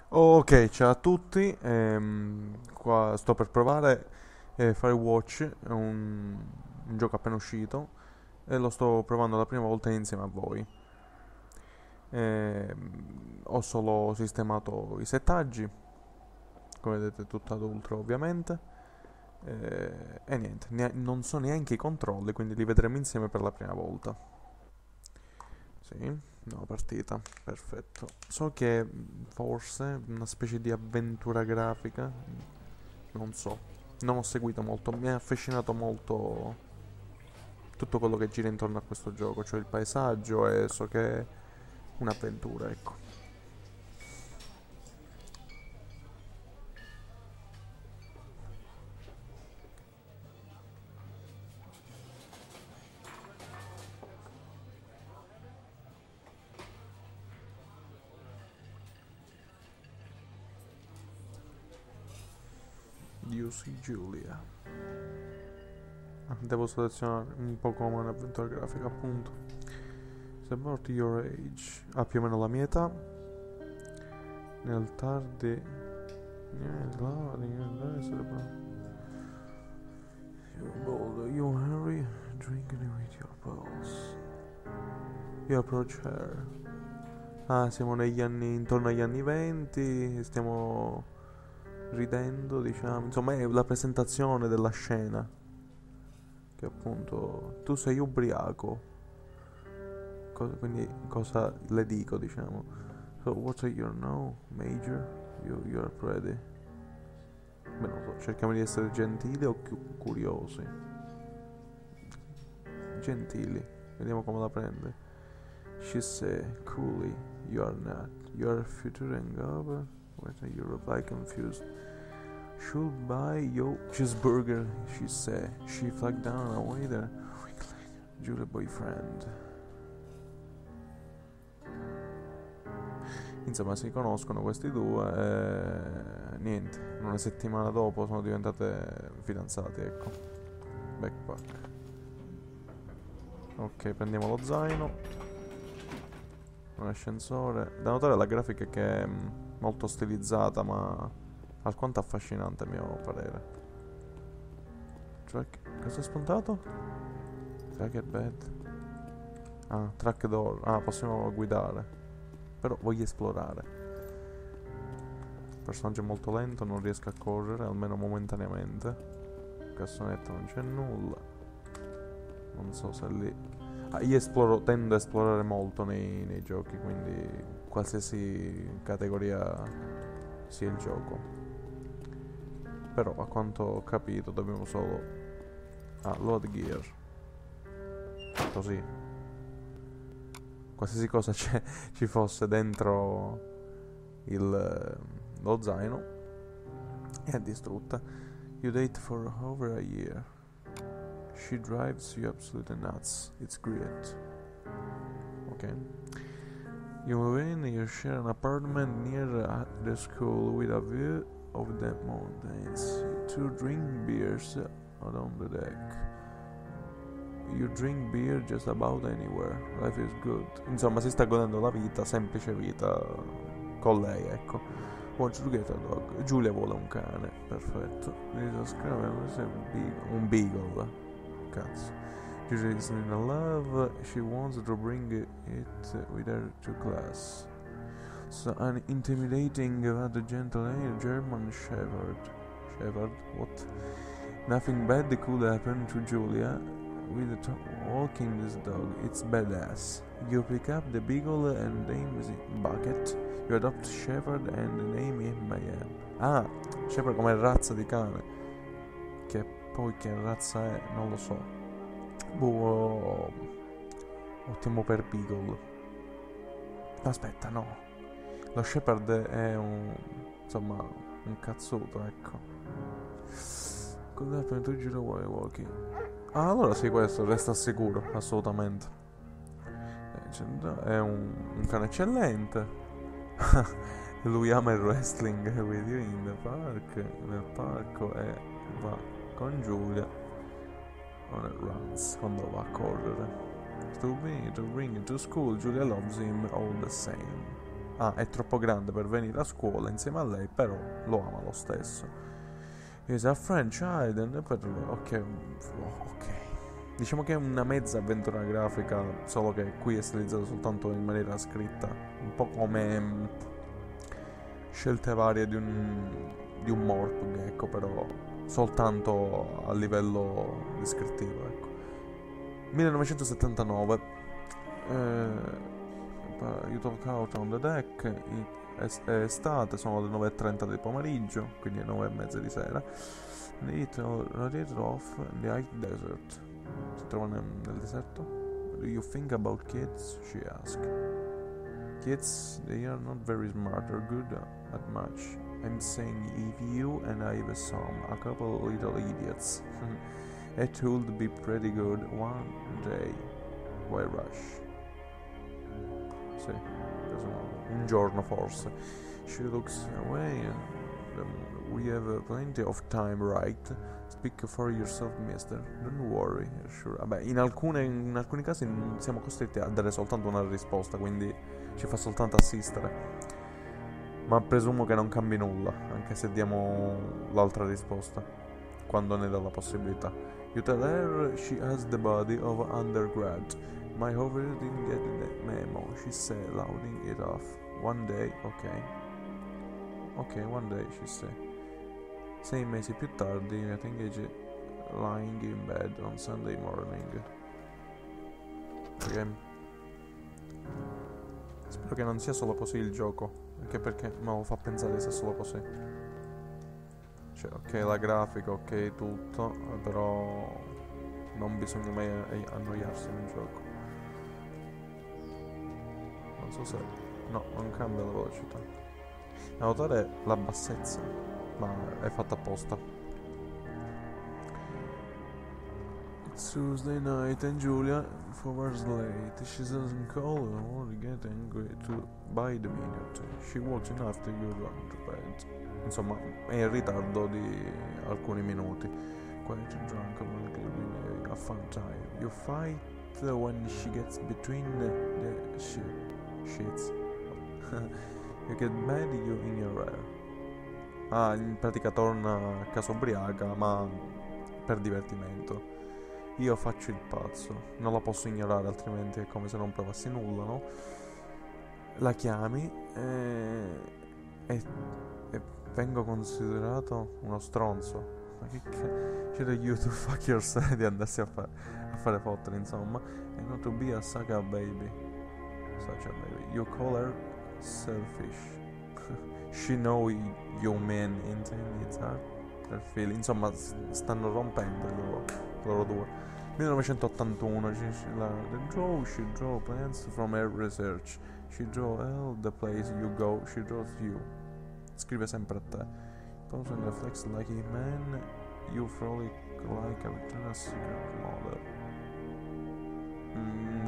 Ok, ciao a tutti. Qua sto per provare Firewatch, è un gioco appena uscito e lo sto provando la prima volta insieme a voi. Ho solo sistemato i settaggi, come vedete tutto ad ultra ovviamente, e niente, non so neanche i controlli, quindi li vedremo insieme per la prima volta. Sì, no, partita, perfetto. So che forse una specie di avventura grafica, non so, non ho seguito molto, mi ha affascinato molto tutto quello che gira intorno a questo gioco, cioè il paesaggio e so che è un'avventura, ecco. UC Julia. Ah, devo selezionare un po' come un'avventura grafica, appunto. It's about your age. Ah, più o meno la mia età. Nel tardi. You bold, you hurry, drinking with your pals. You approach her. Ah, siamo negli anni, intorno agli anni 20, stiamo ridendo, diciamo. Insomma, è la presentazione della scena. Che appunto, tu sei ubriaco. Quindi cosa le dico, diciamo. So, what's your no, Major? You're ready. Beh, non so, cerchiamo di essere gentili o curiosi. Gentili, vediamo come la prende. She said, coolly, you are not. You are future and over. What are you reply confused? Should buy yo cheeseburger, she said. She flagged down a waiter. Julie boyfriend. Insomma, si conoscono questi due e niente, una settimana dopo sono diventate fidanzati, ecco. Backpack. Ok, prendiamo lo zaino. Un ascensore. Da notare la grafica che è molto stilizzata, ma alquanto affascinante a mio parere. Track... Cosa è spuntato? Track at bed. Ah, track door. Ah, possiamo guidare. Però voglio esplorare. Il personaggio è molto lento, non riesco a correre, almeno momentaneamente. Cassonetta non c'è nulla. Non so se lì... Ah, io tendo a esplorare molto nei giochi, quindi qualsiasi categoria sia il gioco. Però a quanto ho capito dobbiamo solo... Ah, load gear. Così. Qualsiasi cosa ci fosse dentro lo zaino è distrutta. You date for over a year. She drives you absolutely nuts. It's great. Ok. You move in, you share an apartment near the school with a view of the mountains. You two drink beers on the deck. You drink beer just about anywhere. Life is good. Insomma, si sta godendo la vita, semplice vita con lei, ecco. Wants to get a dog. Giulia vuole un cane. Perfetto. Un beagle. Cazzo. Julia is in love. She wants to bring it with her to class. So an intimidating but gentle German shepherd. Shepherd? What? Nothing bad could happen to Julia with walking this dog. It's badass. You pick up the beagle and name is Bucket. You adopt Shepherd and name him Miami. Ah, Shepherd come razza di cane. Che poi che razza è, non lo so. Boh, ottimo per beagle. Aspetta, no. Lo Shepherd è insomma, un cazzuto, ecco. Cosa per tu giro vuoi walking? Ah, allora sì, questo resta sicuro, assolutamente. È un cane eccellente. Lui ama il wrestling with you in the park, nel parco, e va con Giulia on it runs, quando va a correre. To bring to school, Julia loves him all the same. è troppo grande per venire a scuola insieme a lei, però lo ama lo stesso. He's a friend child and ok, ok. Diciamo che è una mezza avventura grafica, solo che qui è stilizzata soltanto in maniera scritta, un po' come scelte varie di un morpg, ecco, però soltanto a livello descrittivo, ecco. 1979, You Talk Out on the Deck, è estate, sono le 9:30 del pomeriggio, quindi 9:30 di sera. Radiator off the high desert. Si trova nel deserto. Do you think about kids? She asked. Kids, they are not very smart or good at much. I'm saying if you and I have some, a couple of little idiots, it would be pretty good one day. Why rush? Sì, un giorno forse. She looks away and we have plenty of time, right? Speak for yourself, mister. Don't worry, sure. Vabbè, in alcuni casi siamo costretti a dare soltanto una risposta, quindi ci fa soltanto assistere. Ma presumo che non cambi nulla, anche se diamo l'altra risposta, quando ne dà la possibilità. You tell her she has the body of undergrad. My over didn't get the memo, she said, louding it off. One day, ok, one day, she said. 6 mesi più tardi, I think it's lying in bed on Sunday morning. Ok. Spero che non sia solo così il gioco, anche perché me lo fa pensare sia solo così. Cioè, ok, la grafica, ok, tutto, però non bisogna mai annoiarsi in un gioco. Non so se... no, non cambia la velocità. A notare la bassezza, ma è fatta apposta. It's Tuesday night and Julia, 4 hours late. She doesn't call or get angry by the minute. She walks in after you run to bed. Insomma, è in ritardo di alcuni minuti. Quite drunk, having a fun time. You fight when she gets between the shits. You get mad you in your hair. In pratica torna a casa ubriaca, ma per divertimento. Io faccio il pazzo, non la posso ignorare, altrimenti è come se non provassi nulla, no? La chiami e vengo considerato uno stronzo. Ma che c'era you to fuck yourself di andarsi a fare fottere, insomma. And not to be a sucker baby. Such a baby. You call her selfish. She know you man intend it's her feeling. Insomma, stanno rompendo loro due. 1981, she draw plans from her research. She draw all the place you go, she draws you. Scrive sempre a te. Pose and reflects like a man, you frolic like a Victoria's Secret model.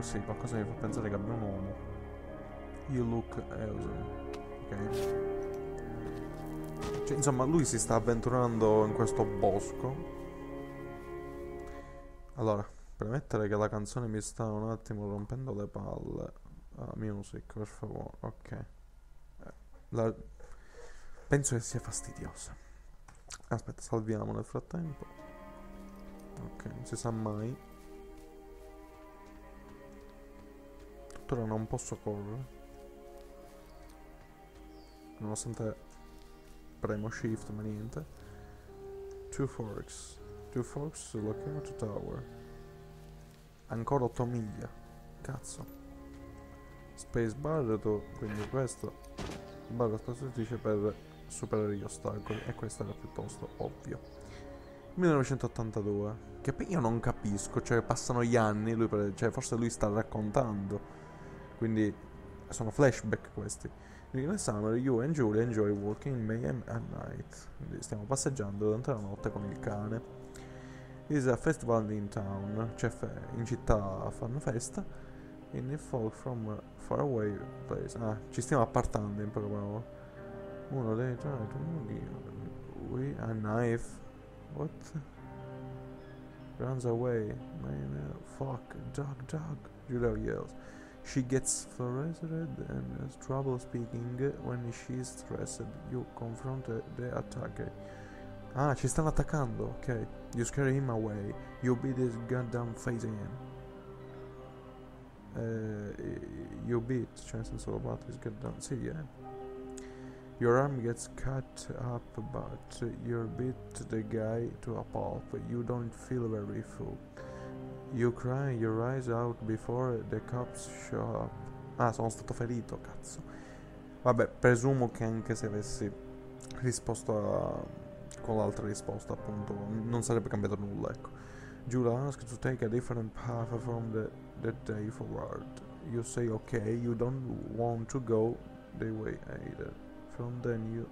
Sì, qualcosa mi fa pensare che abbia un uomo. You look awesome. Ok. Cioè, insomma, lui si sta avventurando in questo bosco. Allora, premettere che la canzone mi sta un attimo rompendo le palle. Music, per favore, ok. Penso che sia fastidiosa. Aspetta, salviamo nel frattempo. Ok, non si sa mai. Tuttora non posso correre, nonostante premo shift, ma niente. Two forks Lookout Tower. Ancora 8 miglia. Cazzo. Space bar, quindi questo barra spaziatrice per superare gli ostacoli, e questo era piuttosto ovvio. 1982, che io non capisco, cioè passano gli anni, cioè forse lui sta raccontando, quindi sono flashback questi. In the summer you and Julia enjoy walking in Mayhem at night. Quindi stiamo passeggiando durante la notte con il cane. This is a festival in town, cioè in città fanno festa. In the folk from a far away place. Ci stiamo appartando in poche parole. Uno dei tre, we a knife. What? Runs away. Man, fuck, dog. Julia yells. She gets flustered and has trouble speaking when she's stressed. You confront the attacker. Ah, ci stanno attaccando, ok. You scare him away. You beat his goddamn face in. You beat, cioè nel senso lo batti, his goddamn... Sì, Your arm gets cut up, but you beat the guy to a pulp. You don't feel very full. You cry your eyes out before the cops show up. Ah, sono stato ferito, cazzo. Vabbè, presumo che anche se avessi risposto con l'altra risposta, appunto, non sarebbe cambiato nulla, ecco. Julia asks to take a different path from the day forward. You say okay, you don't want to go the way either. From then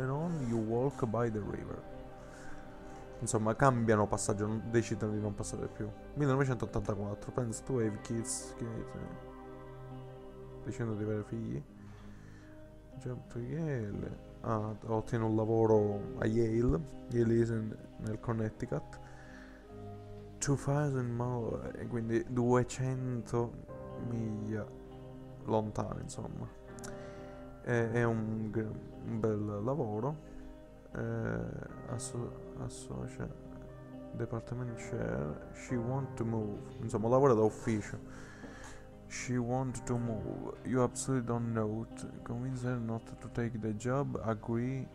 on you walk by the river. Insomma, cambiano passaggio, decidono di non passare più. 1984, plans to have kids, dicendo di avere figli. Job to Yale. Ottiene un lavoro a Yale. Yale nel Connecticut. 2000 miles, quindi 200 miglia lontano, insomma. È un bel lavoro. Associa department chair. She want to move, insomma lavora da ufficio. She want to move. You absolutely don't know it. Convince her not to take the job. Agree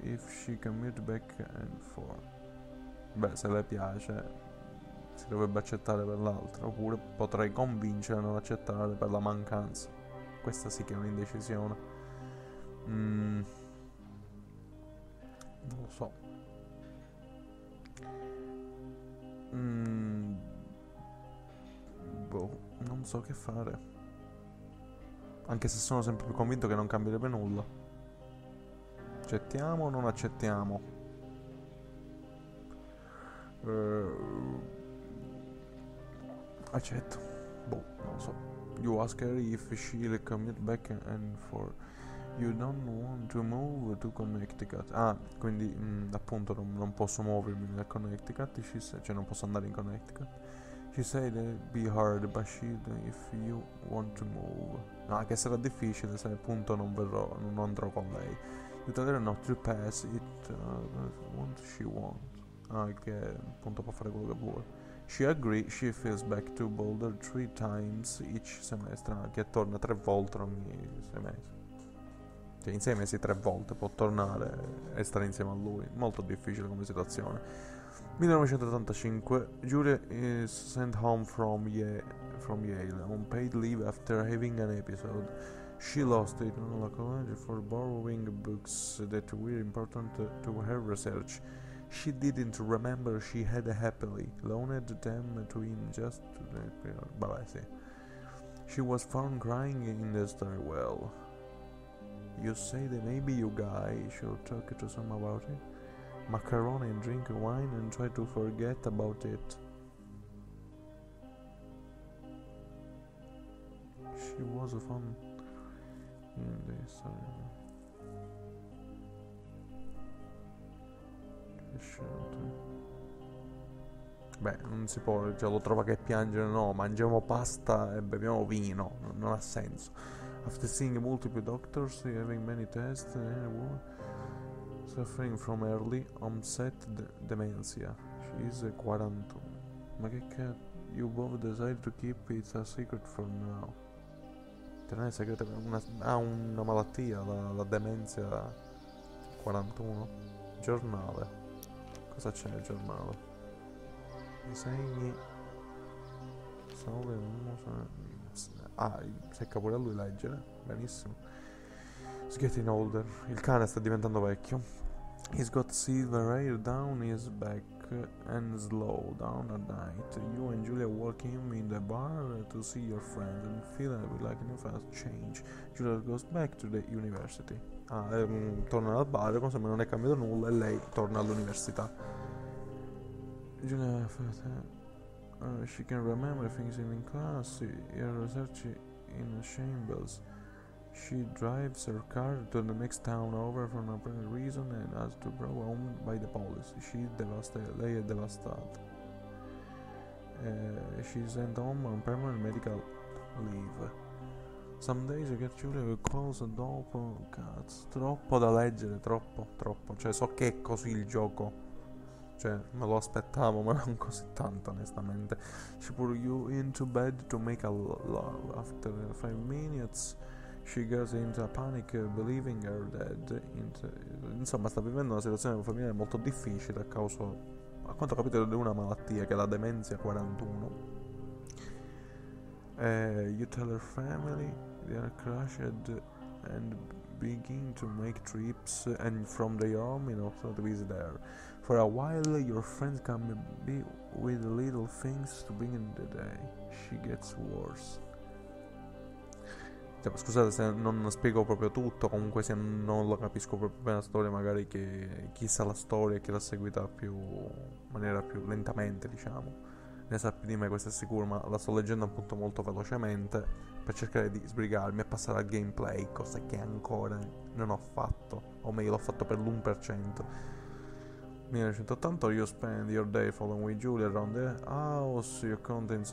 if she commute back and forth. Beh, se le piace si dovrebbe accettare per l'altra, oppure potrei convincerla a non accettare per la mancanza. Questa sì che è un'indecisione. Non lo so. Boh, non so che fare. Anche se sono sempre più convinto che non cambierebbe nulla. Accettiamo o non accettiamo? Accetto. Boh, non lo so. You ask her if she'll commute back and forth. You don't want to move to Connecticut. Ah, quindi appunto non posso muovermi nel Connecticut. Cioè non posso andare in Connecticut. She said it'd be hard, but she'd if you want to move. Ah, che sarà difficile se appunto non andrò con lei. You tell her not to pass it. What she want. Ah, che appunto può fare quello che vuole. She agrees. She feels back to Boulder 3 times each semestre. Ah, che torna 3 volte ogni 6 mesi. Cioè in 6 mesi 3 volte può tornare e stare insieme a lui. Molto difficile come situazione. 1985. Julia is sent home from Yale on paid leave after having an episode. She lost it in la college for borrowing books that were important to her research. She didn't remember she had happily loaned them to him just to the... Vabbè, sì. She was found crying in the stairwell. You say that maybe you guys should talk to some about it? Macaroni and drink wine and try to forget about it. She was fun in this. Beh, non si può, cioè lo trova che piangere, no, mangiamo pasta e beviamo vino, non ha senso. After seeing multiple doctors, having many tests, suffering from early onset dementia. She's 41. Ma che cazzo? You both decide to keep it a secret for now. Tenere segreto una malattia, la demenza 41. Giornale. Cosa c'è nel giornale? Disegni. Secca pure a lui leggere. Benissimo. He's getting older. Il cane sta diventando vecchio. He's got silver hair down his back and slow down at night. You and Julia walk him in the bar to see your friends and feel like a fast change. Julia goes back to the university. Torna al bar come se non è cambiato nulla e lei torna all'università. Julia she can remember things in class, her research in shambles. She drives her car to the next town over for no apparent reason and has to brought home by the police. Lei è devastata. She's sent home on permanent medical leave. Some days I get Julia calls dopo, cazzo, troppo da leggere, troppo, cioè so che è così il gioco. Cioè, me lo aspettavo, ma non così tanto, onestamente. She put you into bed to make a love. After 5 minutes, she goes into a panic, believing her dead. Insomma, sta vivendo una situazione familiare molto difficile a causa, a quanto ho capito, di una malattia che è la demenza 41. You tell her family they are crushed and begin to make trips, and from their home in order to visit there. For a while your friends come be with little things to bring in the day. She gets worse. Scusate se non spiego proprio tutto, comunque se non lo capisco proprio bene la storia, magari che chi sa la storia e chi l'ha seguita in maniera più lentamente, diciamo, ne sa più di me, questo è sicuro, ma la sto leggendo appunto molto velocemente per cercare di sbrigarmi e passare al gameplay, cosa che ancora non ho fatto, o meglio l'ho fatto per l'1%. 1980, you spend your day following with Julia around the house, you content,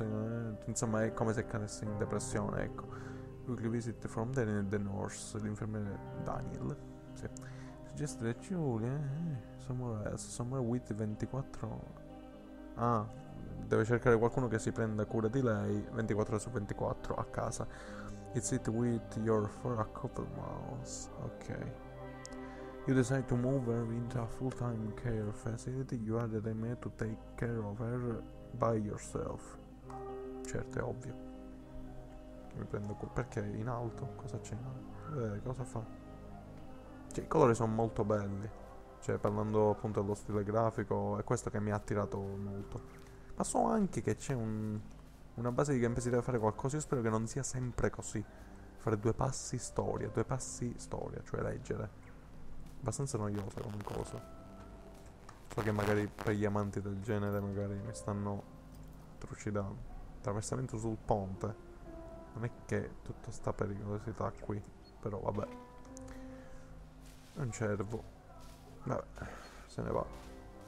insomma è come se cadessi in depressione, ecco. Weekly visit from Daniel the nurse, l'infermiere Daniel, sì. Suggest that Julia, somewhere else, somewhere with 24. Ah, deve cercare qualcuno che si prenda cura di lei 24 su 24 a casa. It's it with your for a couple months, ok. You decide to move her into a full-time care facility. You are made to take care of her by yourself. Certo, è ovvio. Mi prendo perché è in alto? Cosa c'è? Cosa fa? Cioè, i colori sono molto belli. Cioè, parlando appunto dello stile grafico, è questo che mi ha attirato molto. Ma so anche che c'è una base di gameplay, si deve fare qualcosa. Io spero che non sia sempre così. Fare due passi storia, cioè leggere. Abbastanza noiosa come cosa. So che magari per gli amanti del genere magari mi stanno trucidando. Attraversamento sul ponte. Non è che tutta sta pericolosità qui. Però vabbè. È un cervo. Vabbè, se ne va.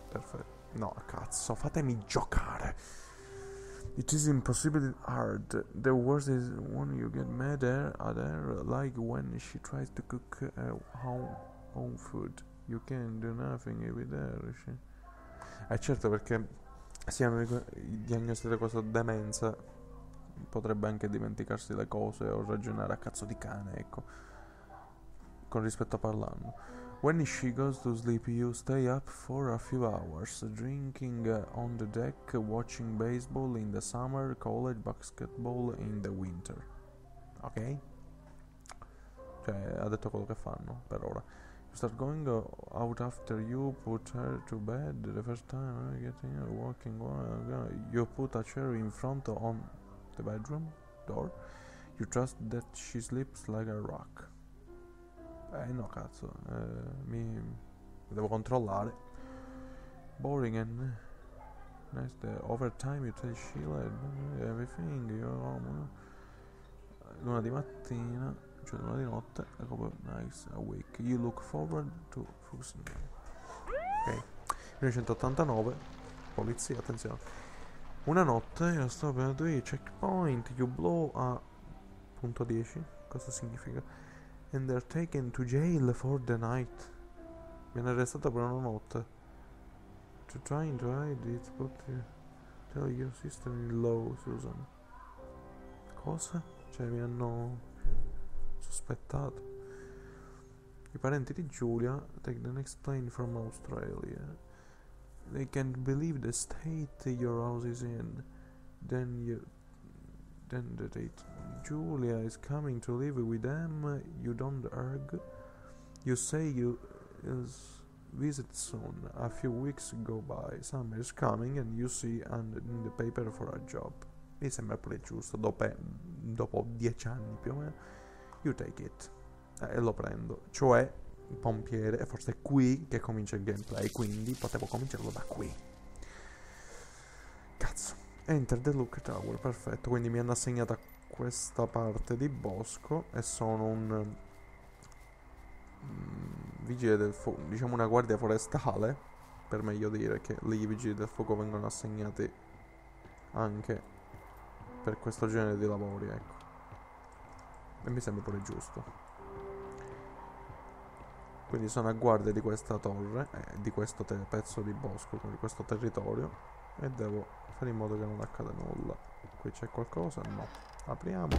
Perfetto. No, cazzo, fatemi giocare. It is impossible hard. The worst is when you get mad at her, like when she tries to cook home food. You can do nothing with her. Certo, perché se hanno diagnosticato questa demenza, potrebbe anche dimenticarsi le cose o ragionare a cazzo di cane, ecco. Con rispetto parlando. When she goes to sleep, you stay up for a few hours, drinking on the deck, watching baseball in the summer, college basketball in the winter. Ok? Cioè, ha detto quello che fanno per ora. You start going out after you put her to bed. The first time getting her walking, you put a chair in front on the bedroom door. You trust that she sleeps like a rock. No, cazzo, mi devo controllare. Boring and nice day. Over time you tell Sheila everything, you're home. Luna di mattina, cioè luna di notte, nice, awake. You look forward to focusing. Ok. 1989, polizia, attenzione. Una notte, io sto per due checkpoint, you blow a punto 10. Cosa significa? And they're taken to jail for the night. Viene arrestata per una notte. To trying to hide it, but tell your sister-in-law, Susan. Cosa? Cioè mi hanno sospettato. I parenti di Julia take the next plane from Australia. They can't believe the state your house is in. Then the date. Julia is coming to live with them. You don't argue. You say you visit soon. A few weeks go by. Summer is coming and you see in the paper for a job. Mi sembra pure giusto. Dopo 10 anni più o meno. You take it. E lo prendo. Cioè, pompiere. E forse è qui che comincia il gameplay. Quindi potevo cominciarlo da qui. Cazzo. Enter the Look Tower, perfetto, quindi mi hanno assegnata questa parte di bosco e sono un vigile del fuoco, diciamo una guardia forestale, per meglio dire, che lì i vigili del fuoco vengono assegnati anche per questo genere di lavori, ecco. E mi sembra pure giusto. Quindi sono a guardia di questa torre, di questo pezzo di bosco, di questo territorio, e devo fare in modo che non accada nulla. Qui c'è qualcosa? No. Apriamo.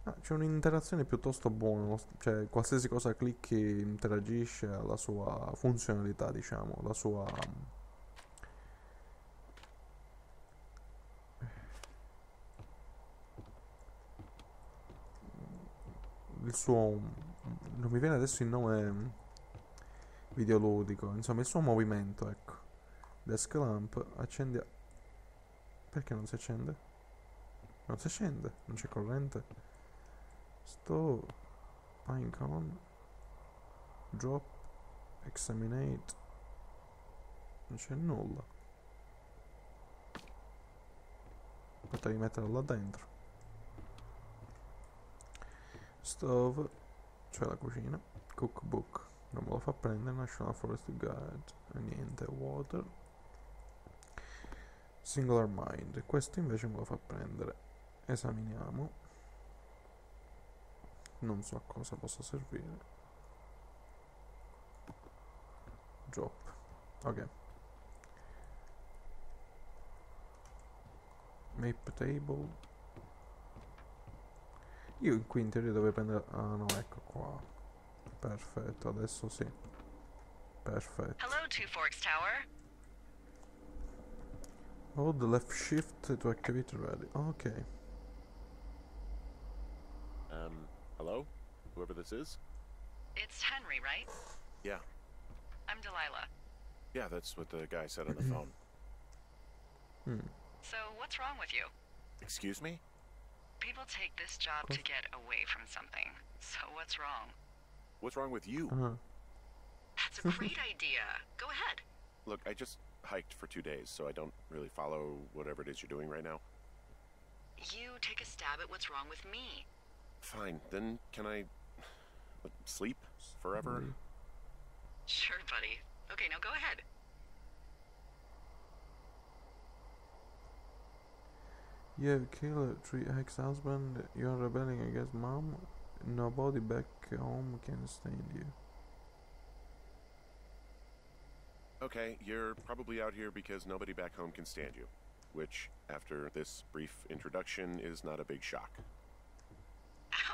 Ah, c'è un'interazione piuttosto buona, cioè qualsiasi cosa clicchi interagisce alla sua funzionalità, diciamo, la sua... il suo... non mi viene adesso il nome videoludico, insomma il suo movimento, ecco. Desk lamp, accendi... Perché non si accende? Non si accende, non c'è corrente. Stove, pine cone, drop, examinate, non c'è nulla. Aspetta di metterlo là dentro. Stove, cioè la cucina. Cookbook, non me lo fa prendere. National Forest Guide, niente. Water. Singular Mind, questo invece me lo fa prendere. Esaminiamo. Non so a cosa possa servire. Drop, ok. Map table. Io qui in teoria dovrei prendere... ah no, ecco qua. Perfetto, adesso sì. Perfetto. Hello, Two Forks Tower. Hold the left shift to activate ready. Ok. Hello? Whoever this is? It's Henry, right? Yeah. I'm Delilah. Yeah, that's what the guy said on the phone. So, what's wrong with you? Excuse me? People take this job to get away from something. So, what's wrong? What's wrong with you? That's a great idea. Go ahead. Look, I just hiked for 2 days, so I don't really follow whatever it is you're doing right now. You take a stab at what's wrong with me. Fine, then can I... sleep? Forever? Sure, buddy. Okay, now go ahead. You have killed 3 ex-husband. You are rebelling against mom. Nobody back home can stand you. Okay, you're probably out here because nobody back home can stand you. Which, after this brief introduction, is not a big shock.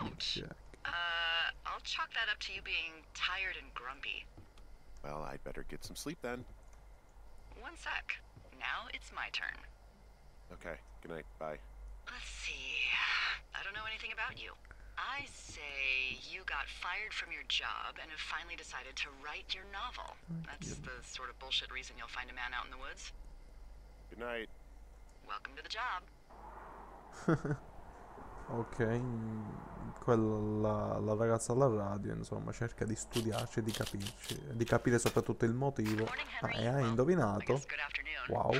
Ouch. Jack. I'll chalk that up to you being tired and grumpy. Well, I'd better get some sleep then. One sec. Now it's my turn. Okay, good night, bye. Let's see. I don't know anything about you. I say you got fired from your job and have finally decided to write your novel. That's the sort of bullshit reason you'll find a man out in the woods. Good night. Welcome to the job. Ok, quella, la ragazza alla radio, insomma, cerca di studiarci, di capirci, di capire soprattutto il motivo. Ah, e hai indovinato? Wow.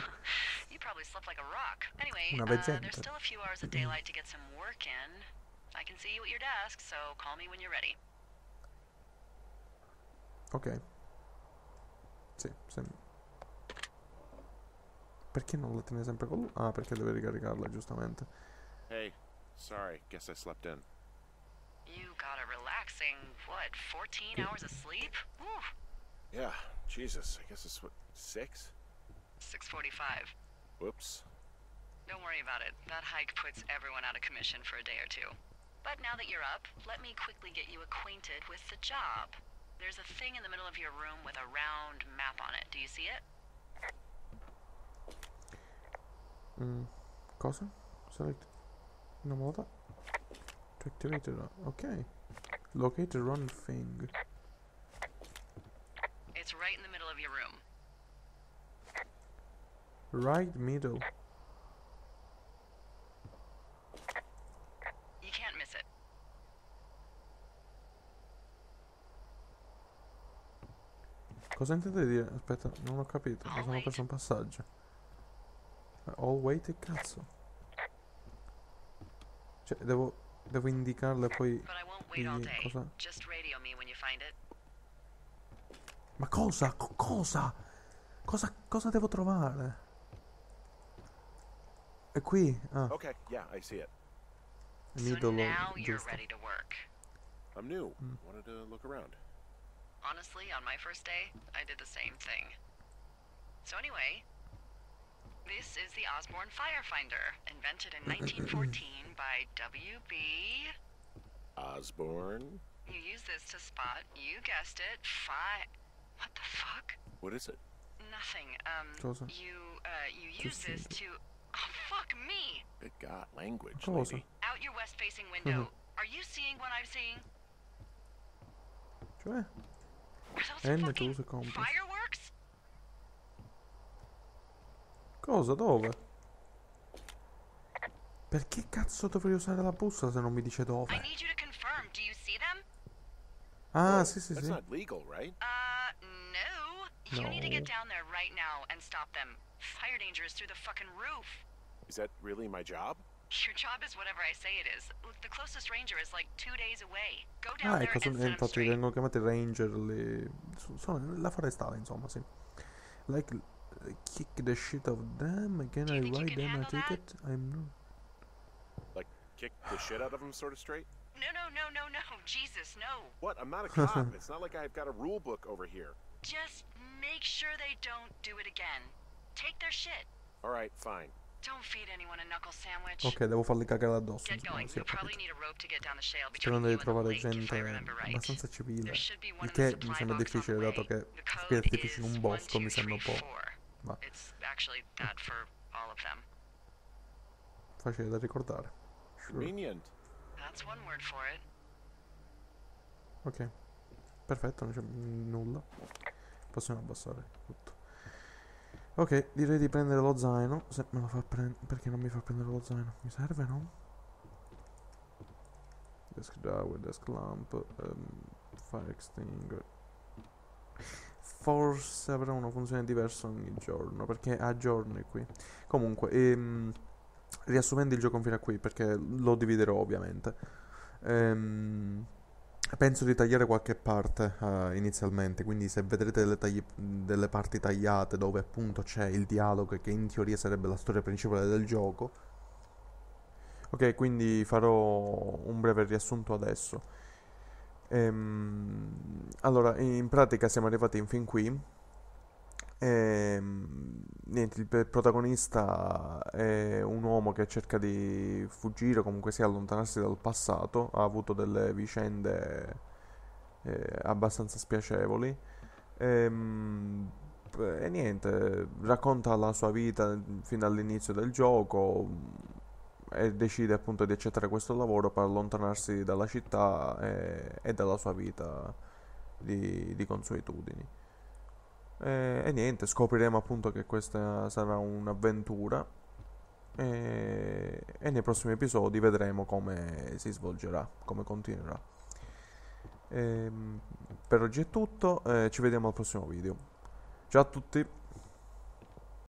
You probably slept like a rock. Anyway, Una there's veggente. still a few hours of daylight to get some work in. I can see you at your desk, so call me when you're ready. Ok. Sì, perché non la tiene sempre con lui? Ah, perché deve ricaricarla, giustamente. Hey, sorry, guess I slept in. You got a relaxing, what, 14 hours of sleep? Ooh, Yeah, Jesus, I guess it's what, 6? 6:45. Whoops. Don't worry about it. That hike puts everyone out of commission for a day or two. But now that you're up, let me quickly get you acquainted with the job. There's a thing in the middle of your room with a round map on it. Do you see it? Cosa? Select. No me lo dà. To activate it. Ok. Locate the wrong thing. It's right in the middle of your room. Right middle. You can't miss it. Cosa intende dire? Aspetta, non ho capito. Mi sono perso un passaggio. All wait e cazzo. Cioè, devo indicarle poi. But I won't wait all day. Cosa? Just radio me when you find it. Ma cosa? Cosa devo trovare? È qui? Ah, Okay, yeah, I see it. Middle now you're giusto. ready to work. I'm new. Wanted to look around. Honestly, on my first day, I did the same thing. So anyway, this is the Osborne Firefinder, invented in 1914 by W.B. Osborne? You use this to spot, you guessed it, What the fuck? What is it? Nothing. Cosa? You use this to... Oh, fuck me! Good God, language, Cosa? lady. Out your west-facing window. Are you seeing what I'm seeing? Cioè? Are those N fucking usa compass. fireworks? Cosa? Dove? Perché cazzo dovrei usare la bussola se non mi dice I dove? need you to confirm. Do you see them? Ah, Whoa, sì, sì, that's sì. not legal, right? No. You need to get No. down there right now and stop them. Fire danger is through the fucking roof. Is that really my job? Your job is whatever I say it is. Look, the closest ranger is like 2 days away. Go Ah, down there ecco, and set them infatti straight. vengono chiamati ranger, sono la forestale, insomma, sì. Like, kick the shit of them, can Do you I think you write can them a handle that? ticket? I'm not... Like, kick the shit out of them sort of straight? No. Jesus, no. What? I'm not a cop. It's not like I've got a rule book over here. Just make sure they don't do it again. Take their shit. Alright, fine. Don't feed anyone a knuckle sandwich. Ok, devo farli cagare addosso, Get insomma, going. sì, ho You'll probably capito. need a rope to get down the shale between Sperando you di and the trovare lake, if I gente remember right. abbastanza civile. There should be one Il in the che mi supply sembra box on difficile, the dato way. che The code spiritifici in is un bosco mi sembra un po'... 1234. Ma It's actually that for all of them. facile da ricordare. Sure. Convenient. That's one word for it. Ok, perfetto, non c'è nulla. Possiamo abbassare tutto. Ok, direi di prendere lo zaino. Se me lo fa prendere. Perché non mi fa prendere lo zaino? Mi serve, no? Desk drawer, desk lamp, fire extinguisher. Forse avrà una funzione diversa ogni giorno, perché ha giorni qui. Comunque, riassumendo il gioco fino a qui, perché lo dividerò ovviamente. Penso di tagliare qualche parte inizialmente, quindi se vedrete delle parti tagliate dove appunto c'è il dialogo che in teoria sarebbe la storia principale del gioco. Ok, quindi farò un breve riassunto adesso. Allora, in pratica siamo arrivati fin qui. Niente, il protagonista è un uomo che cerca di fuggire, comunque sia allontanarsi dal passato, ha avuto delle vicende abbastanza spiacevoli. E niente, racconta la sua vita fin dall'inizio del gioco e decide appunto di accettare questo lavoro per allontanarsi dalla città e dalla sua vita di consuetudini. E niente, scopriremo appunto che questa sarà un'avventura e nei prossimi episodi vedremo come si svolgerà, come continuerà. Per oggi è tutto, ci vediamo al prossimo video. Ciao a tutti!